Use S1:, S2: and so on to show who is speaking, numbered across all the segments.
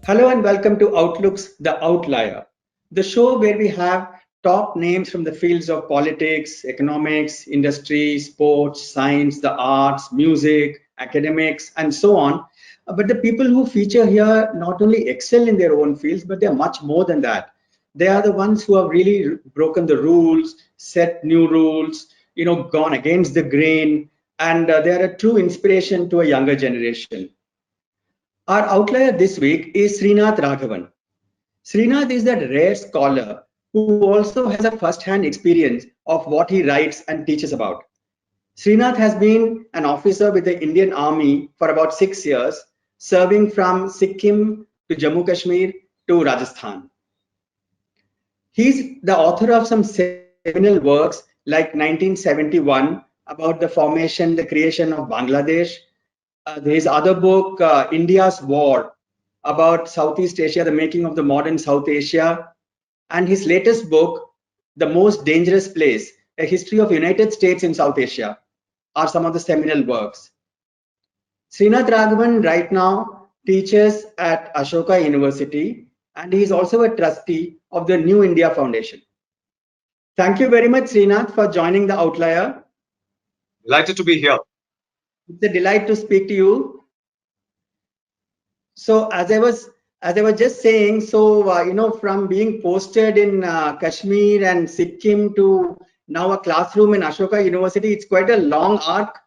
S1: Hello and welcome to Outlook's The Outlier, the show where we have top names from the fields of politics, economics, industry, sports, science, the arts, music, academics, and so on. But the people who feature here not only excel in their own fields, but they're much more than that. They are the ones who have really broken the rules, set new rules, gone against the grain, and they are a true inspiration to a younger generation. Our outlier this week is Srinath Raghavan. Srinath is that rare scholar who also has a first-hand experience of what he writes and teaches about. Srinath has been an officer with the Indian Army for about 6 years, serving from Sikkim to Jammu Kashmir to Rajasthan. He's the author of some seminal works like 1971 about the formation, the creation of Bangladesh. His other book, India's War, about Southeast Asia, the making of the modern South Asia, and his latest book, The Most Dangerous Place, A History of United States in South Asia, are some of the seminal works. Srinath Raghavan right now teaches at Ashoka University, and he is also a trustee of the New India Foundation. Thank you very much, Srinath, for joining the Outlier.
S2: Delighted to be here.
S1: It's a delight to speak to you. So as I was just saying, so from being posted in Kashmir and Sikkim to now a classroom in Ashoka University, it's quite a long arc.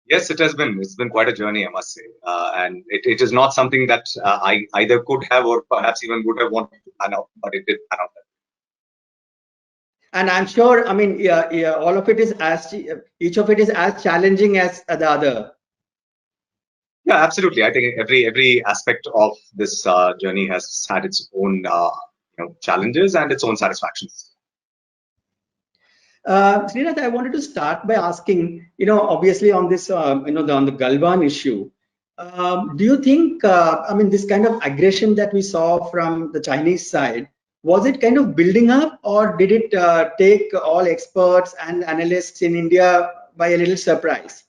S2: Yes, it has been. It's been quite a journey, I must say. And it is not something that I either could have or perhaps even would have wanted to plan out, but it did pan out.
S1: And I'm sure, I mean, yeah, all of it is each of it is as challenging as the other.
S2: Yeah, absolutely. I think every aspect of this journey has had its own challenges and its own satisfactions.
S1: Srinath, I wanted to start by asking, obviously on this, on the Galwan issue, do you think, I mean, this kind of aggression that we saw from the Chinese side, was it kind of building up, or did it take all experts and analysts in India by a little surprise?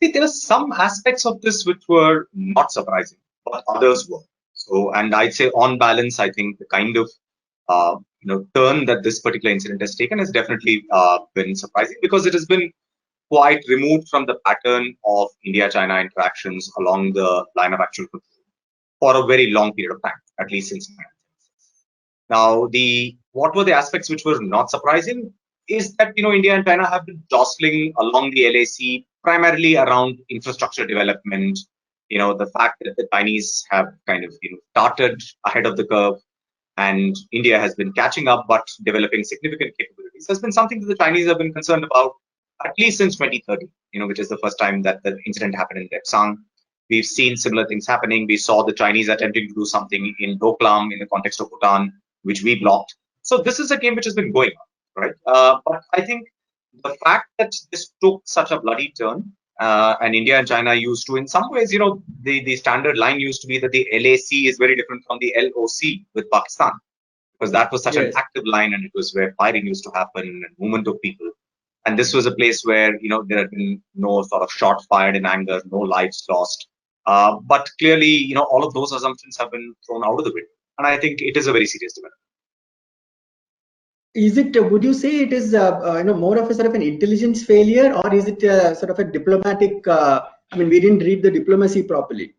S2: See, there are some aspects of this which were not surprising, but others were. So, and I'd say on balance, I think the kind of turn that this particular incident has taken has definitely been surprising because it has been quite removed from the pattern of India-China interactions along the line of actual control for a very long period of time, at least since 1976. Now, the what were the aspects which were not surprising is that India and China have been jostling along the LAC primarily around infrastructure development. The fact that the Chinese have kind of started ahead of the curve and India has been catching up but developing significant capabilities has been something that the Chinese have been concerned about at least since 2013, which is the first time that the incident happened in Depsang. We've seen similar things happening. We saw the Chinese attempting to do something in Doklam in the context of Bhutan, which we blocked. So this is a game which has been going on, right? But I think the fact that this took such a bloody turn, and India and China used to, in some ways, the standard line used to be that the LAC is very different from the LOC with Pakistan, because that was such an
S1: Yes.
S2: active line and it was where fighting used to happen and movement of people. And this was a place where, there had been no sort of shot fired in anger, no lives lost. But clearly, all of those assumptions have been thrown out of the window. And I think it is a very serious development.
S1: Is it, would you say it is, more of a sort of an intelligence failure, or is it sort of a diplomatic, I mean, we didn't read the diplomacy properly?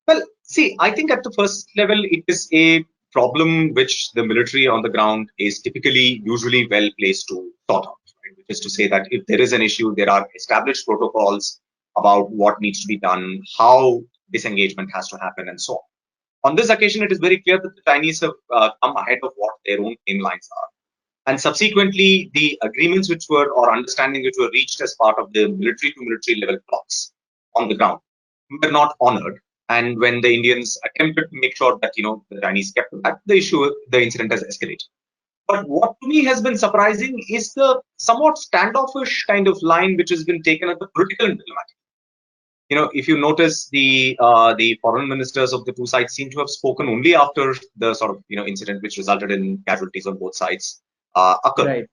S2: Well, see, I think at the first level, it is a problem which the military on the ground is typically usually well placed to sort out. Right? Which is to say that if there is an issue, there are established protocols about what needs to be done, how disengagement has to happen, and so on. On this occasion, it is very clear that the Chinese have come ahead of what their own aim lines are. And subsequently, the agreements which were, or understanding which were reached as part of the military to military level talks on the ground were not honored. And when the Indians attempted to make sure that, the Chinese kept that, the incident has escalated. But what to me has been surprising is the somewhat standoffish kind of line which has been taken at the political and diplomatic. If you notice, the foreign ministers of the two sides seem to have spoken only after the sort of incident which resulted in casualties on both sides occurred.
S1: Right.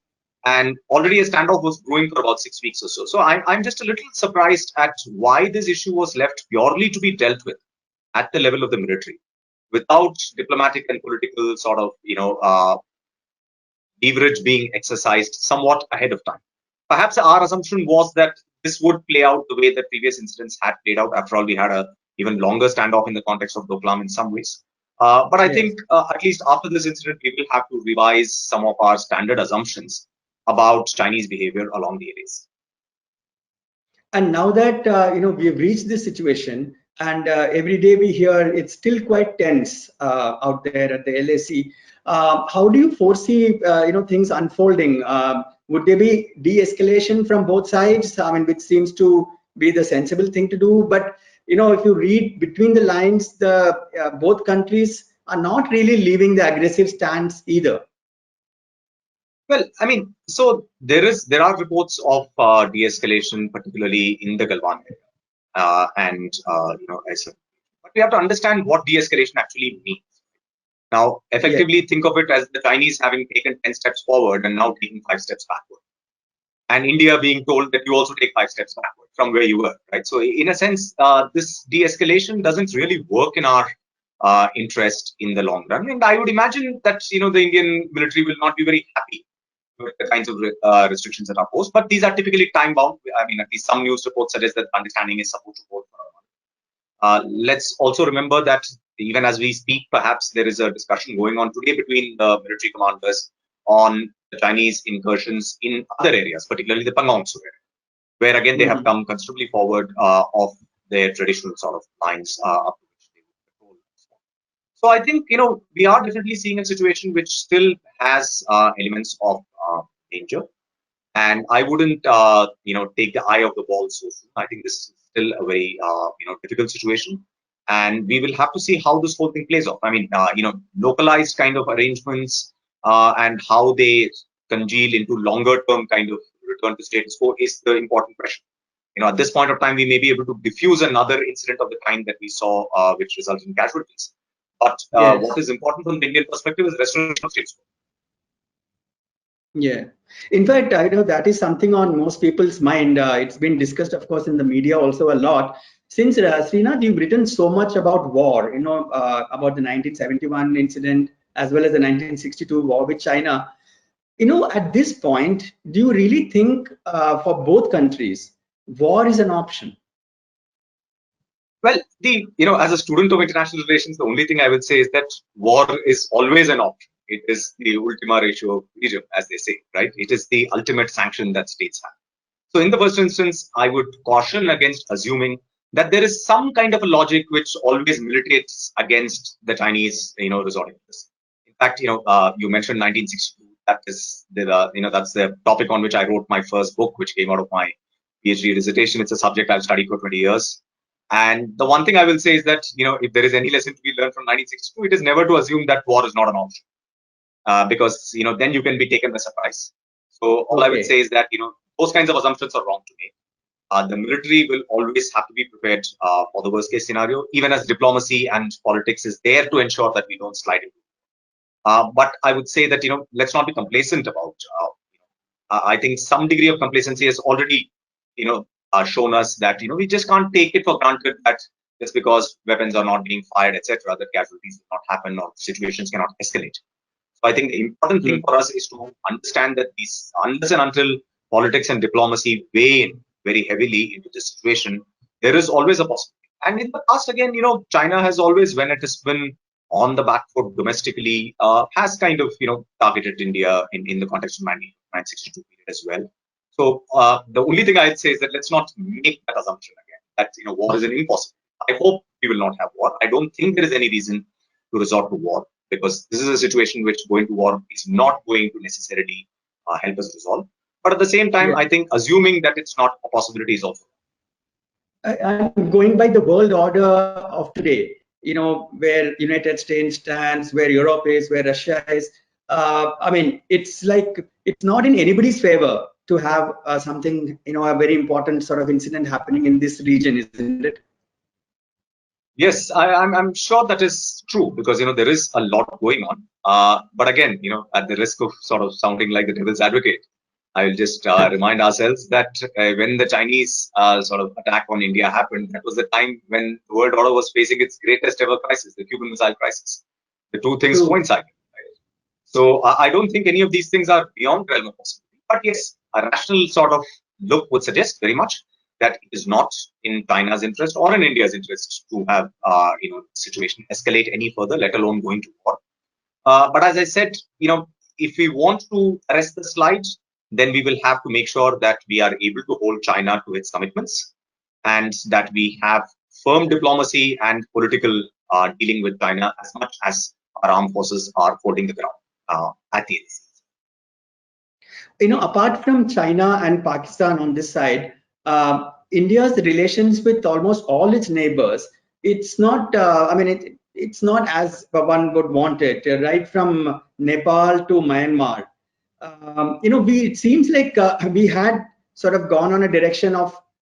S2: And already a standoff was brewing for about 6 weeks or so. So I'm just a little surprised at why this issue was left purely to be dealt with at the level of the military without diplomatic and political sort of, leverage being exercised somewhat ahead of time. Perhaps our assumption was that this would play out the way that previous incidents had played out. After all, we had a even longer standoff in the context of Doklam in some ways. But I
S1: Yes.
S2: think at least after this incident, we will have to revise some of our standard assumptions about Chinese behavior along the areas.
S1: And now that we've reached this situation, and every day we hear it's still quite tense out there at the LAC. How do you foresee things unfolding? Would there be de-escalation from both sides? I mean, which seems to be the sensible thing to do. But if you read between the lines, the both countries are not really leaving the aggressive stance either.
S2: Well, I mean, so there are reports of de-escalation, particularly in the Galwan area, and as but we have to understand what de-escalation actually means. Now,
S1: Yes.
S2: effectively, think of it as the Chinese having taken 10 steps forward and now taking 5 steps backward, and India being told that you also take 5 steps backward from where you were, right? So, in a sense, this de-escalation doesn't really work in our interest in the long run, and I would imagine that the Indian military will not be very happy with the kinds of restrictions that are posed. But these are typically time bound. I mean, at least some news reports suggest that understanding is supposed to hold for a while. Let's also remember that even as we speak, perhaps there is a discussion going on today between the military commanders on the Chinese incursions in other areas, particularly the Pangong Tso area, where again they have
S1: Mhm.
S2: come considerably forward of their traditional sort of lines up to which they would patrol. So I think we are definitely seeing a situation which still has elements of danger, and I wouldn't take the eye of the ball so soon. I think this is still a very difficult situation, and we will have to see how this whole thing plays off. I mean, localized kind of arrangements and how they congeal into longer term kind of return to status quo is the important question. At this point of time, we may be able to diffuse another incident of the kind that we saw, which resulted in casualties. But what
S1: Yes.
S2: is important from the Indian perspective is restoration of status quo.
S1: Yeah. In fact, I know that is something on most people's mind. It's been discussed, of course, in the media also a lot. Since Srinath, you've written so much about war, about the 1971 incident as well as the 1962 war with China. At this point, do you really think for both countries, war is an option?
S2: Well, as a student of international relations, the only thing I would say is that war is always an option. It is the ultima ratio regime, as they say, right? It is the ultimate sanction that states have. So, in the first instance, I would caution against assuming that there is some kind of a logic which always militates against the Chinese, resorting to this. In fact, you mentioned 1962. That is that's the topic on which I wrote my first book, which came out of my PhD dissertation. It's a subject I've studied for 20 years. And the one thing I will say is that, if there is any lesson to be learned from 1962, it is never to assume that war is not an option, because, then you can be taken by surprise. So all I would say
S1: Okay.
S2: is that, those kinds of assumptions are wrong to make. The military will always have to be prepared for the worst case scenario, even as diplomacy and politics is there to ensure that we don't slide into. But I would say that, let's not be complacent about. I think some degree of complacency has already, shown us that we just can't take it for granted that just because weapons are not being fired, etc., that casualties will not happen or situations cannot escalate. So I think the important thing for us is to understand that these, unless and until politics and diplomacy weigh in very heavily into this situation, there is always a possibility. And in the past, again, China has always, when it has been on the back foot domestically, has kind of, targeted India in the context of 1962 period as well. So the only thing I'd say is that let's not make that assumption again that war is an impossible. I hope we will not have war. I don't think there is any reason to resort to war, because this is a situation which going to war is not going to necessarily help us resolve. But at the same time,
S1: Yeah.
S2: I think assuming that it's not a possibility is also.
S1: I'm going by the world order of today, where United States stands, where Europe is, where Russia is. I mean, it's like it's not in anybody's favor to have something, a very important sort of incident happening in this region, isn't it?
S2: Yes, I'm sure that is true, because there is a lot going on. But again, at the risk of sort of sounding like the devil's advocate, I will just remind ourselves that when the Chinese sort of attack on India happened, that was the time when the world order was facing its greatest ever crisis, the Cuban Missile Crisis. The two things
S1: True.
S2: coincided. So I don't think any of these things are beyond realm of possibility. But yes, a rational sort of look would suggest very much that it is not in China's interest or in India's interest to have the situation escalate any further, let alone going to war. But as I said, if we want to arrest the slide, then we will have to make sure that we are able to hold China to its commitments and that we have firm diplomacy and political dealing with China as much as our armed forces are holding the ground at the end.
S1: Apart from China and Pakistan on this side, India's relations with almost all its neighbors, it's not, it's not as one would want it, right from Nepal to Myanmar. It seems like we had sort of gone on a direction of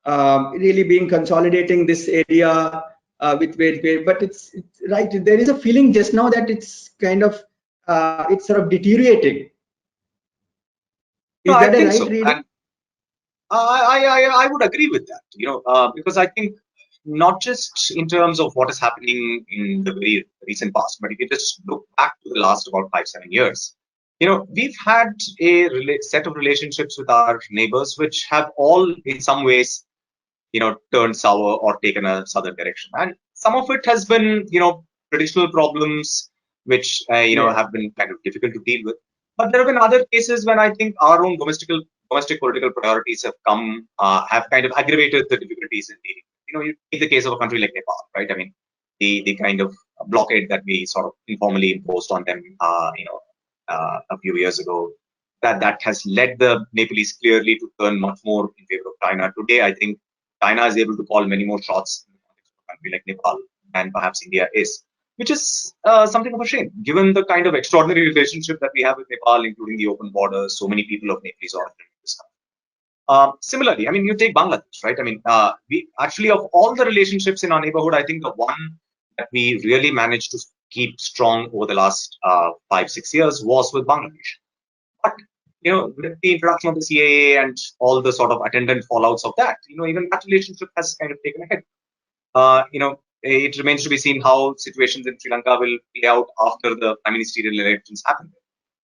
S1: really being consolidating this area but it's right. There is a feeling just now that it's kind of, it's sort of deteriorating.
S2: No,
S1: Is
S2: I
S1: that a
S2: think
S1: right
S2: so,
S1: reading?
S2: and I would agree with that. Because I think not just in terms of what is happening in the very recent past, but if you just look back to the last about 5-7 years, we've had a set of relationships with our neighbors which have all, in some ways, turned sour or taken a southern direction, and some of it has been, traditional problems which
S1: Yes.
S2: have been kind of difficult to deal with. But there have been other cases when I think our own domestic political priorities have kind of aggravated the difficulties in dealing. You take the case of a country like Nepal, right? I mean, the kind of blockade that we sort of informally imposed on them, a few years ago, that has led the Nepalese clearly to turn much more in favor of China. Today, I think China is able to call many more shots in the context of a country like Nepal than perhaps India is, which is something of a shame, given the kind of extraordinary relationship that we have with Nepal, including the open borders, so many people of Nepalese origin in this country. Similarly, I mean, you take Bangladesh, right? I mean, we actually, of all the relationships in our neighborhood, I think the one that we really managed to keep strong over the last 5-6 years was with Bangladesh. But with the introduction of the CAA and all the sort of attendant fallouts of that, even that relationship has kind of taken a hit. It remains to be seen how situations in Sri Lanka will play out after the prime ministerial elections happen,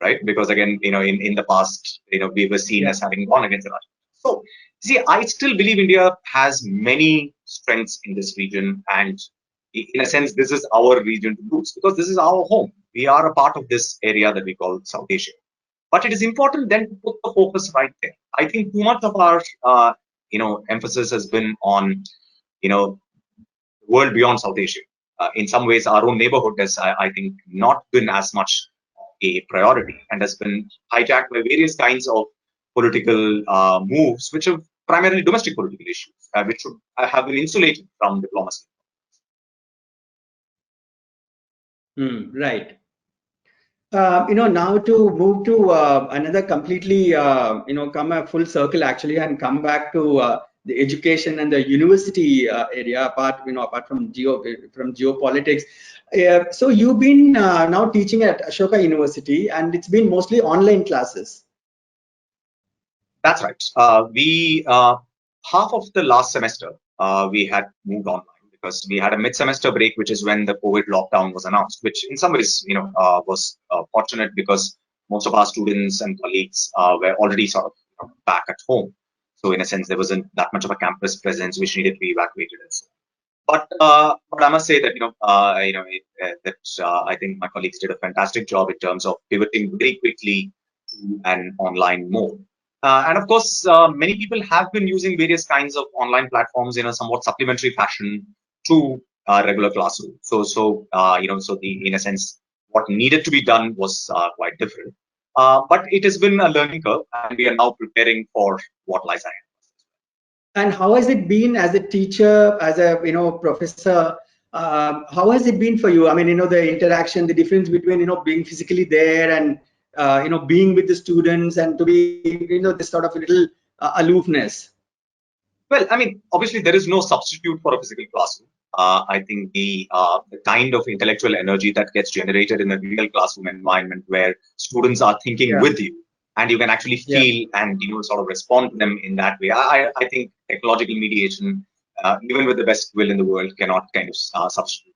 S2: right? Because again, in the past, we were seen
S1: Yeah.
S2: as having gone against the Raj. So, see, I still believe India has many strengths in this region, and in a sense, this is our region to lose because this is our home. We are a part of this area that we call South Asia. But it is important then to put the focus right there. I think too much of our, emphasis has been on, world beyond South Asia. In some ways, our own neighborhood has, I think, not been as much a priority and has been hijacked by various kinds of political moves, which are primarily domestic political issues, which should have been insulated from diplomacy.
S1: Right. Now to move to another completely, come a full circle actually and come back to the education and the university area apart from geopolitics. So you've been now teaching at Ashoka University and it's been mostly online classes.
S2: That's right. We half of the last semester we had moved online because we had a mid-semester break, which is when the COVID lockdown was announced. Which, in some ways, was fortunate because most of our students and colleagues were already sort of back at home. So, in a sense, there wasn't that much of a campus presence which needed to be evacuated and so on. But I must say that I think my colleagues did a fantastic job in terms of pivoting very quickly to an online mode. And of course, many people have been using various kinds of online platforms in a somewhat supplementary fashion to regular classroom. In a sense, what needed to be done was quite different. But it has been a learning curve, and we are now preparing for what lies ahead.
S1: And how has it been as a teacher, as a professor? How has it been for you? I mean, the interaction, the difference between being physically there and being with the students, and to be this sort of little aloofness.
S2: Well, I mean, obviously there is no substitute for a physical classroom. I think the kind of intellectual energy that gets generated in a real classroom environment where students are thinking
S1: Yeah.
S2: with you and you can actually
S1: Yeah.
S2: feel and sort of respond to them in that way. I think technological mediation, even with the best will in the world, cannot kind of substitute.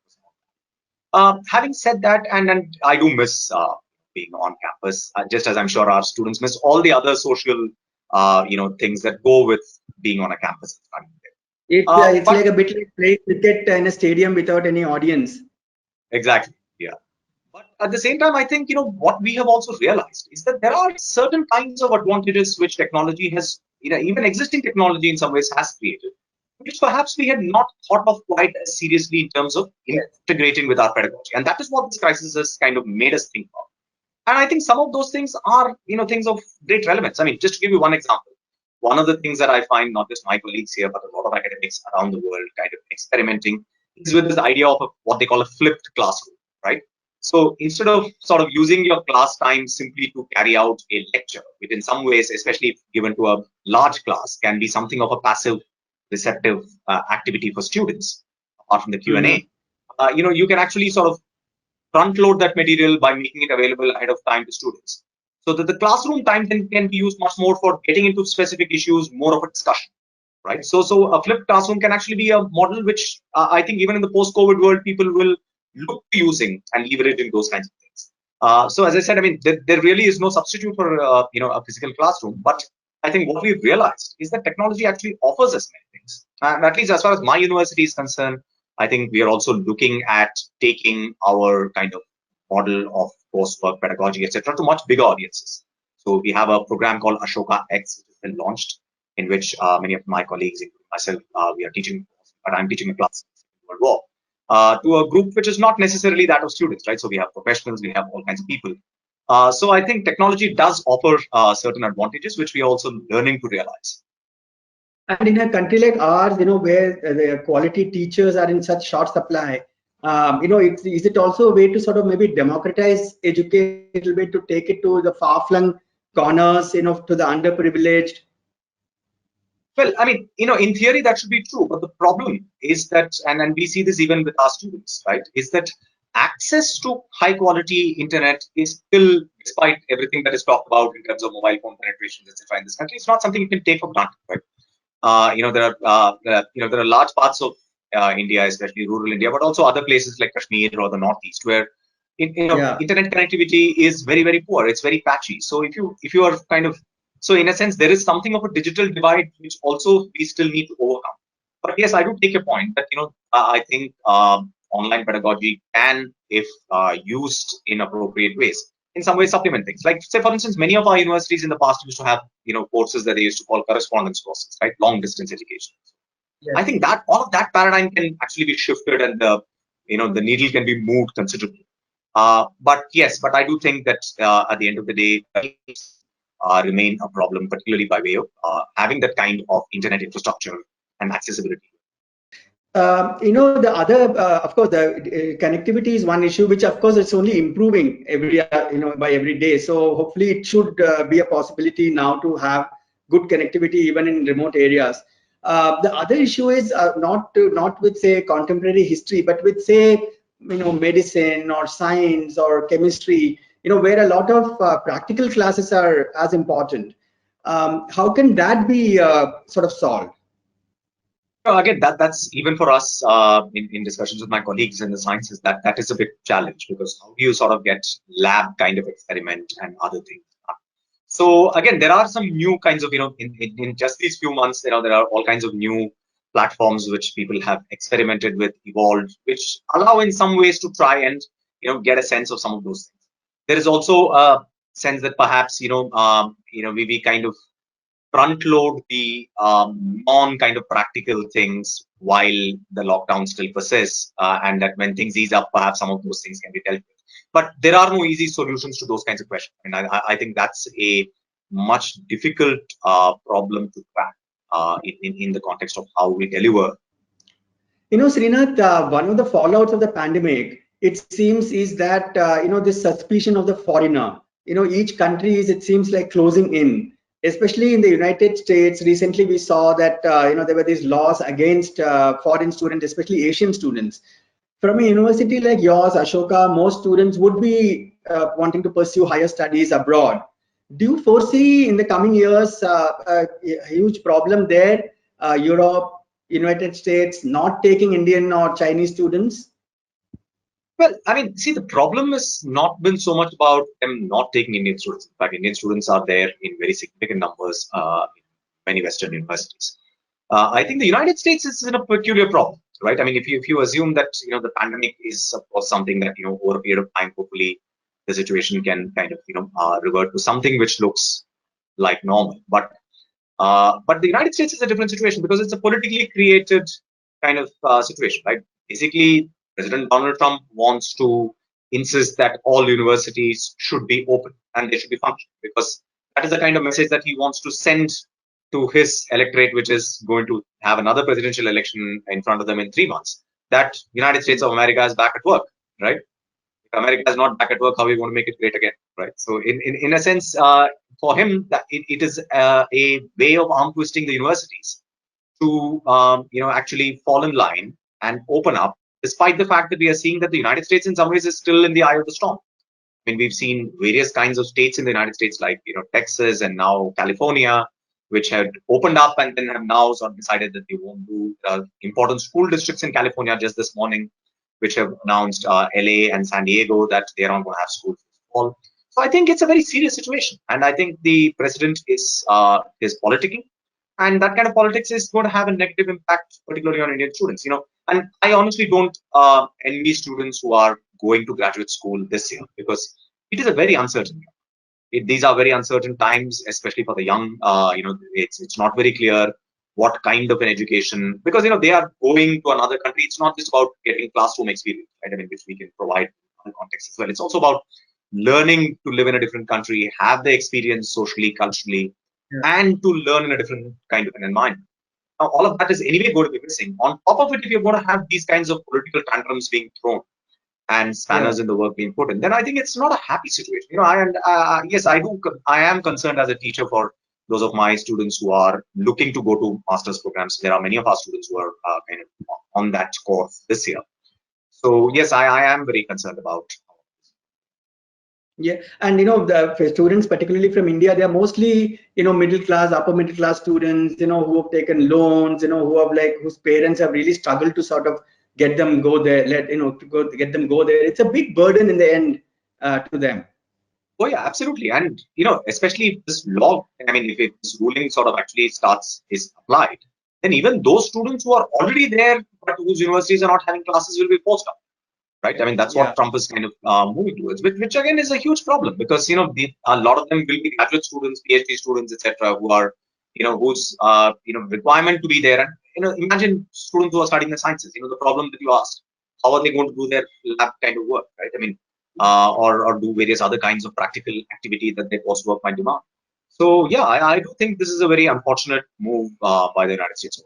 S2: Having said that, and I do miss being on campus, just as I'm sure our students miss all the other social, things that go with being on a campus.
S1: It's
S2: But
S1: like a bit like playing cricket in a stadium without any audience.
S2: exactly, yeah. But at the same time, I think what we have also realized is that there are certain kinds of advantages which technology has, even existing technology in some ways has created, which perhaps we had not thought of quite as seriously in terms of
S1: Yes.
S2: integrating with our pedagogy. And that is what this crisis has kind of made us think of. And I think some of those things are, things of great relevance. I mean, just to give you one example, one of the things that I find not just my colleagues here, but a lot of academics around the world kind of experimenting is with this idea of what they call a flipped classroom, right? So instead of sort of using your class time simply to carry out a lecture, which in some ways, especially if given to a large class, can be something of a passive, receptive activity for students, apart from the
S1: Mm-hmm.
S2: Q&A, you can actually sort of front load that material by making it available ahead of time to students. So that the classroom time then can be used much more for getting into specific issues, more of a discussion, right? So a flipped classroom can actually be a model which I think even in the post-COVID world, people will look to using and leveraging those kinds of things. So as I said, I mean, there really is no substitute for a physical classroom, but I think what we've realized is that technology actually offers us many things. And at least as far as my university is concerned, I think we are also looking at taking our kind of model of coursework, pedagogy, etc., to much bigger audiences. So we have a program called Ashoka X, which has been launched, in which many of my colleagues, including myself, we are teaching, but I'm teaching a class in the Second World War to a group which is not necessarily that of students, right? So we have professionals, we have all kinds of people. So I think technology does offer certain advantages, which we are also learning to realize.
S1: And in a country like ours, where the quality teachers are in such short supply, is it also a way to sort of maybe democratize education a little bit to take it to the far-flung corners, to the underprivileged?
S2: Well, I mean, in theory, that should be true. But the problem is that, and we see this even with our students, right, is that access to high quality internet is still, despite everything that is talked about in terms of mobile phone penetration, etc., in this country, it's not something you can take for granted, right? There are large parts of India, especially rural India, but also other places like Kashmir or the Northeast, where
S1: Yeah.
S2: internet connectivity is very, very poor. It's very patchy. So if you are kind of, so in a sense, there is something of a digital divide which also we still need to overcome. But yes, I do take a point that I think online pedagogy can, if used in appropriate ways, in some ways supplement things. Like, say, for instance, many of our universities in the past used to have courses that they used to call correspondence courses, right? Long distance education.
S1: Yes.
S2: I think that all of that paradigm can actually be shifted, and the needle can be moved considerably. But yes, but I do think that at the end of the day, remain a problem, particularly by way of having that kind of internet infrastructure and accessibility.
S1: The other, of course, the connectivity is one issue, which of course it's only improving by every day. So hopefully it should be a possibility now to have good connectivity even in remote areas. The other issue is not with say contemporary history, but with say medicine or science or chemistry. Where a lot of practical classes are as important. How can that be sort of solved?
S2: Again, that's even for us in discussions with my colleagues in the sciences, that is a big challenge, because how do you sort of get lab kind of experiment and other things? So again, there are some new kinds of, in just these few months, there are all kinds of new platforms which people have experimented with, evolved, which allow in some ways to try and, get a sense of some of those things. There is also a sense that perhaps, we kind of front load the non kind of practical things while the lockdown still persists, and that when things ease up, perhaps some of those things can be dealt with. But there are no easy solutions to those kinds of questions. And I think that's a much difficult problem to crack in the context of how we deliver.
S1: Srinath, one of the fallouts of the pandemic, it seems, is that this suspicion of the foreigner. Each country is, it seems like, closing in. Especially in the United States, recently we saw that there were these laws against foreign students, especially Asian students. From a university like yours, Ashoka, most students would be wanting to pursue higher studies abroad. Do you foresee in the coming years a huge problem there? Europe, United States not taking Indian or Chinese students?
S2: Well, I mean, see, the problem has not been so much about them not taking Indian students. In fact, Indian students are there in very significant numbers in many Western universities. I think the United States is in a peculiar problem, right? I mean, if you assume that the pandemic is of course something that over a period of time, hopefully the situation can kind of revert to something which looks like normal. But the United States is a different situation because it's a politically created kind of situation, right? Basically, President Donald Trump wants to insist that all universities should be open and they should be functioning because that is the kind of message that he wants to send to his electorate, which is going to have another presidential election in front of them in 3 months. That United States of America is back at work, right? America is not back at work, how are we going to make it great again, right? So, in a sense, for him, that it is a way of arm twisting the universities to, actually fall in line and open up, despite the fact that we are seeing that the United States, in some ways, is still in the eye of the storm. I mean, we've seen various kinds of states in the United States, like Texas and now California, which had opened up and then have now sort of decided that they won't do important school districts in California just this morning, which have announced LA and San Diego that they are not going to have schools this fall. So I think it's a very serious situation, and I think the president is politicking, and that kind of politics is going to have a negative impact, particularly on Indian students. And I honestly don't envy students who are going to graduate school this year because it is a very uncertain year. These are very uncertain times, especially for the young. It's not very clear what kind of an education, because they are going to another country. It's not just about getting classroom experience, right? I mean, which we can provide in other contexts as well. It's also about learning to live in a different country, have the experience socially, culturally,
S1: Yeah.
S2: and to learn in a different kind of an environment. Now, all of that is anyway going to be missing. On top of it, if you're going to have these kinds of political tantrums being thrown and
S1: Yeah.
S2: spanners in the work being put in, then I think it's not a happy situation. Yes, I do. I am concerned as a teacher for those of my students who are looking to go to master's programs. There are many of our students who are kind of on that course this year. So yes, I am very concerned about.
S1: Yeah, and the for students, particularly from India, they are mostly middle class, upper middle class students, who have taken loans, who have like whose parents have really struggled to sort of get them go there, to go get them go there. It's a big burden in the end to them.
S2: Oh yeah, absolutely. And especially if this law, I mean, if this ruling sort of actually is applied, then even those students who are already there but whose universities are not having classes will be forced out, right? I mean, that's
S1: Yeah,
S2: what Trump is kind of moving towards, which again is a huge problem because a lot of them will be graduate students, PhD students, etc., who are whose requirement to be there. And imagine students who are studying the sciences. The problem that you asked, how are they going to do their lab kind of work, right? I mean, or do various other kinds of practical activity that their coursework might demand. So yeah, I do think this is a very unfortunate move by the United States.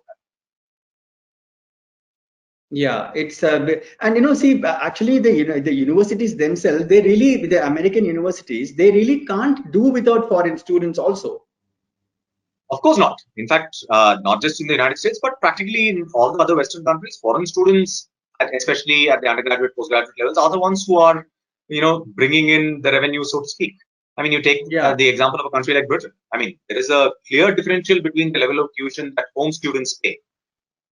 S1: yeah, it's and see, actually, the universities themselves, the American universities, they really can't do without foreign students also.
S2: Of course not. In fact, not just in the United States, but practically in all the other Western countries, foreign students, especially at the undergraduate, postgraduate levels, are the ones who are, bringing in the revenue, so to speak. I mean, you take
S1: Yeah,
S2: the example of a country like Britain. I mean, there is a clear differential between the level of tuition that home students pay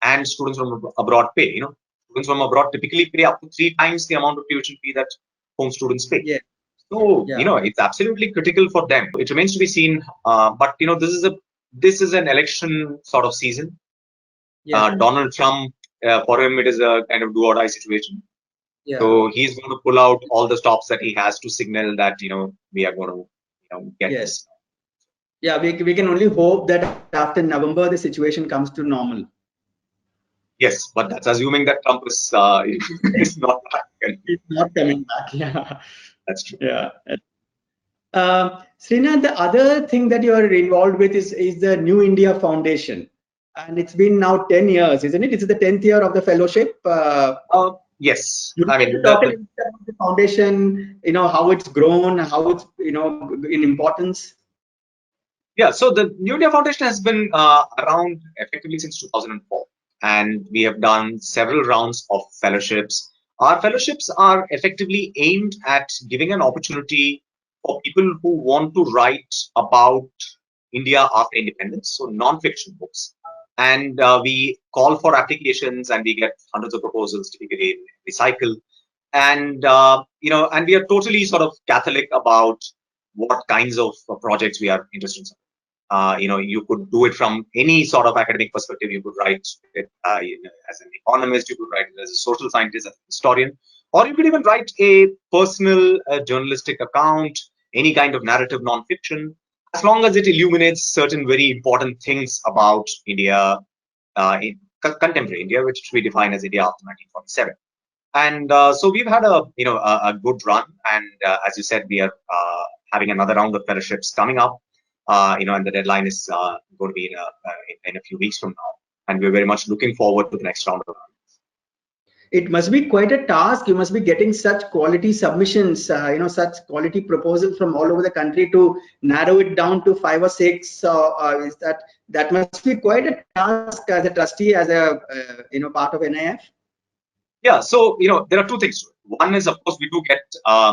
S2: and students from abroad pay. Students from abroad typically pay up to 3 times the amount of tuition fee that home students pay.
S1: yeah,
S2: So,
S1: yeah,
S2: it's absolutely critical for them. It remains to be seen. But this is an election sort of season.
S1: yeah,
S2: Donald Trump, for him, it is a kind of do or die situation.
S1: yeah.
S2: So he's going to pull out all the stops that he has to signal that we are going to get
S1: Yes.
S2: this.
S1: Yeah, we can only hope that after November the situation comes to normal.
S2: Yes, but that's assuming that Trump is is not back.
S1: It's not coming back. Yeah,
S2: That's true.
S1: yeah. Srinath, the other thing that you are involved with is the New India Foundation, and it's been now 10 years, isn't it? It's the 10th year of the fellowship.
S2: Yes,
S1: You
S2: I
S1: can
S2: mean
S1: talk a little bit about the foundation, how it's grown, how it's in importance.
S2: yeah. So the New India Foundation has been around effectively since 2004, and we have done several rounds of fellowships. Our fellowships are effectively aimed at giving an opportunity for people who want to write about India after independence, so non-fiction books. And we call for applications, and we get hundreds of proposals typically in every cycle. And and we are totally sort of Catholic about what kinds of projects we are interested in. You could do it from any sort of academic perspective. You could write it as an economist, you could write it as a social scientist, as a historian, or you could even write a personal journalistic account, any kind of narrative nonfiction, as long as it illuminates certain very important things about India, in contemporary India, which we define as India after 1947. And so we've had a good run, and as you said, we are having another round of fellowships coming up. And the deadline is going to be in a few weeks from now, and we're very much looking forward to the next round of rounds.
S1: It must be quite a task. You must be getting such quality submissions, such quality proposals from all over the country to narrow it down to 5 or 6. Is that must be quite a task as a trustee, as a part of NIF?
S2: Yeah, so there are two things to it. One is, of course, we do get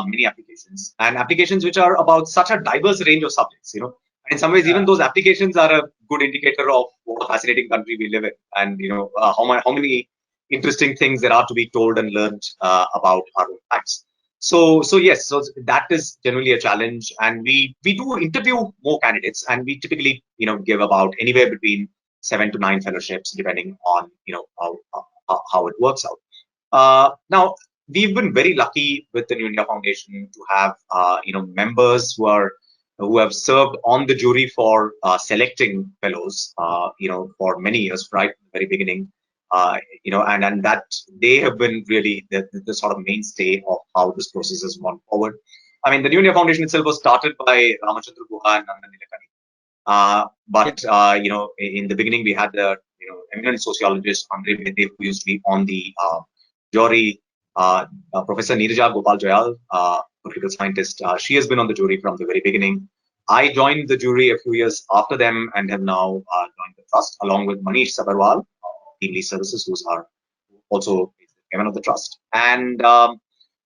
S2: many applications, and applications which are about such a diverse range of subjects. And in some ways, even those applications are a good indicator of what a fascinating country we live in, and how many interesting things there are to be told and learned about our own lives. So yes, so that is generally a challenge, and we do interview more candidates, and we typically give about anywhere between 7 to 9 fellowships, depending on how it works out. Now, we've been very lucky with the New India Foundation to have members who have served on the jury for selecting fellows for many years, right from the very beginning. And that they have been really the sort of mainstay of how this process has gone forward. I mean, the New India Foundation itself was started by Ramachandra Guha and Nandan Nilekani. But in the beginning, we had the eminent sociologist Andre Bede, who used to be on the jury. Professor Neeraja Gopal Jayal, political scientist, she has been on the jury from the very beginning. I joined the jury a few years after them and have now joined the trust along with Manish Sabarwal, Team Lead Services, who's also chairman of the trust. And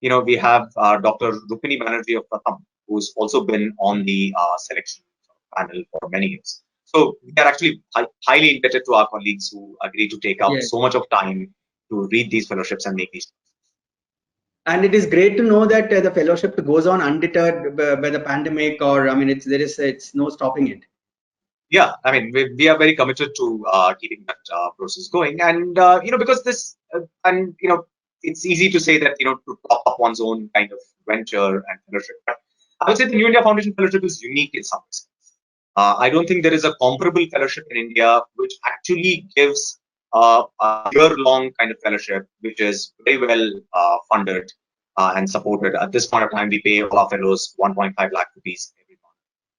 S2: we have Dr. Rukmini Banerjee of Pratham, who's also been on the selection panel for many years. So we are actually highly indebted to our colleagues who agree to take up so much of time to read these fellowships and make these.
S1: And it is great to know that the fellowship goes on undeterred by the pandemic, or I mean, it's no stopping it.
S2: Yeah, I mean, we are very committed to keeping that process going, and because this it's easy to say that to top up one's own kind of venture and fellowship, but I would say the New India Foundation fellowship is unique in some ways. I don't think there is a comparable fellowship in India which actually gives a year-long kind of fellowship, which is very well funded and supported. At this point of time, we pay all our fellows 1.5 lakh rupees every month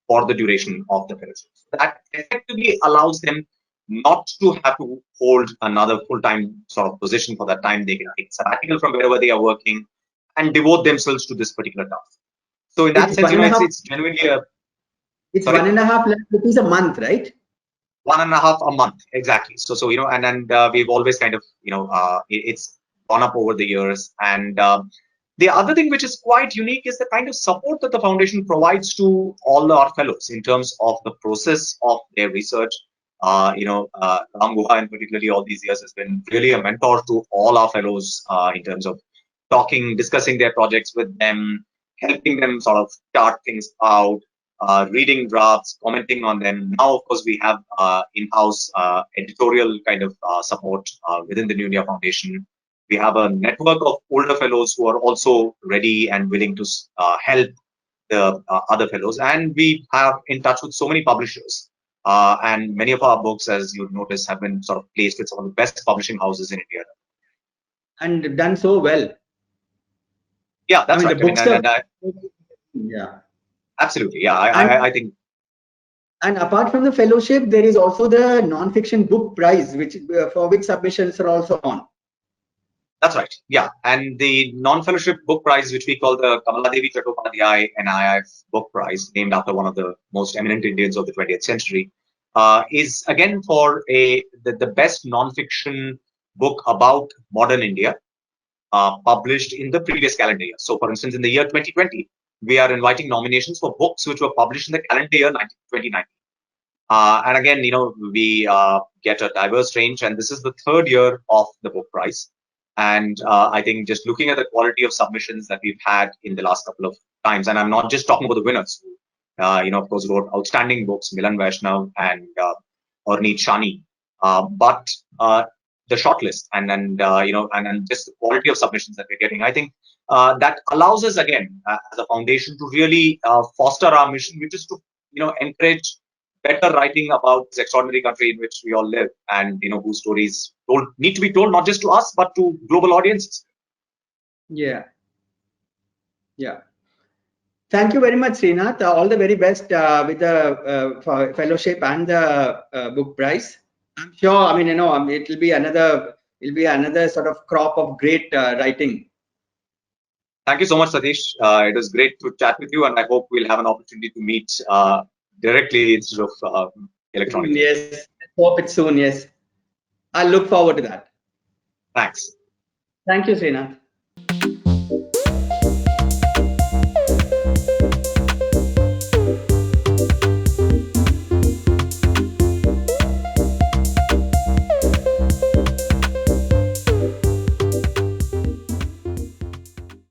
S2: for the duration of the fellowship. That effectively allows them not to have to hold another full-time sort of position for that time. They can take sabbatical from wherever they are working and devote themselves to this particular task. So in that sense, it's genuinely a...
S1: It's sorry? 1.5 lakh rupees a month, right?
S2: 1.5 a month, exactly. So and we've always kind of it's gone up over the years. And the other thing which is quite unique is the kind of support that the foundation provides to all our fellows in terms of the process of their research. Ram Guha, in particularly all these years, has been really a mentor to all our fellows in terms of discussing their projects with them, helping them sort of start things out, reading drafts, commenting on them. Now, of course, we have in-house editorial kind of support within the New India Foundation. We have a network of older fellows who are also ready and willing to help the other fellows. And we have in touch with so many publishers. And many of our books, as you'll notice, have been sort of placed with some of the best publishing houses in India.
S1: And done so well.
S2: Yeah, that's right.
S1: The books yeah.
S2: Absolutely. Yeah, I think.
S1: And apart from the fellowship, there is also the non-fiction book prize, which for which submissions are also on.
S2: That's right. Yeah. And the non-fellowship book prize, which we call the Kamaladevi Chattopadhyay NIIF Book Prize, named after one of the most eminent Indians of the 20th century, is again for the best non-fiction book about modern India, published in the previous calendar year. So, for instance, in the year 2020, we are inviting nominations for books which were published in the calendar year 2019. And again, we get a diverse range, and this is the third year of the book prize. And I think just looking at the quality of submissions that we've had in the last couple of times, and I'm not just talking about the winners, who, of course, wrote outstanding books, Milan Vaishnav and Ornit Shani, but the shortlist and just the quality of submissions that we're getting, I think that allows us again as a foundation to really foster our mission, which is to encourage better writing about this extraordinary country in which we all live, and whose stories need to be told not just to us but to global audiences.
S1: Yeah. Yeah. Thank you very much, Srinath. All the very best with the fellowship and the book prize. I'm sure. I mean, it'll be another sort of crop of great writing.
S2: Thank you so much, Satish. It was great to chat with you, and I hope we'll have an opportunity to meet directly instead of electronically.
S1: Yes. Hope it soon. Yes. I look forward to that.
S2: Thanks.
S1: Thank you, Srinath.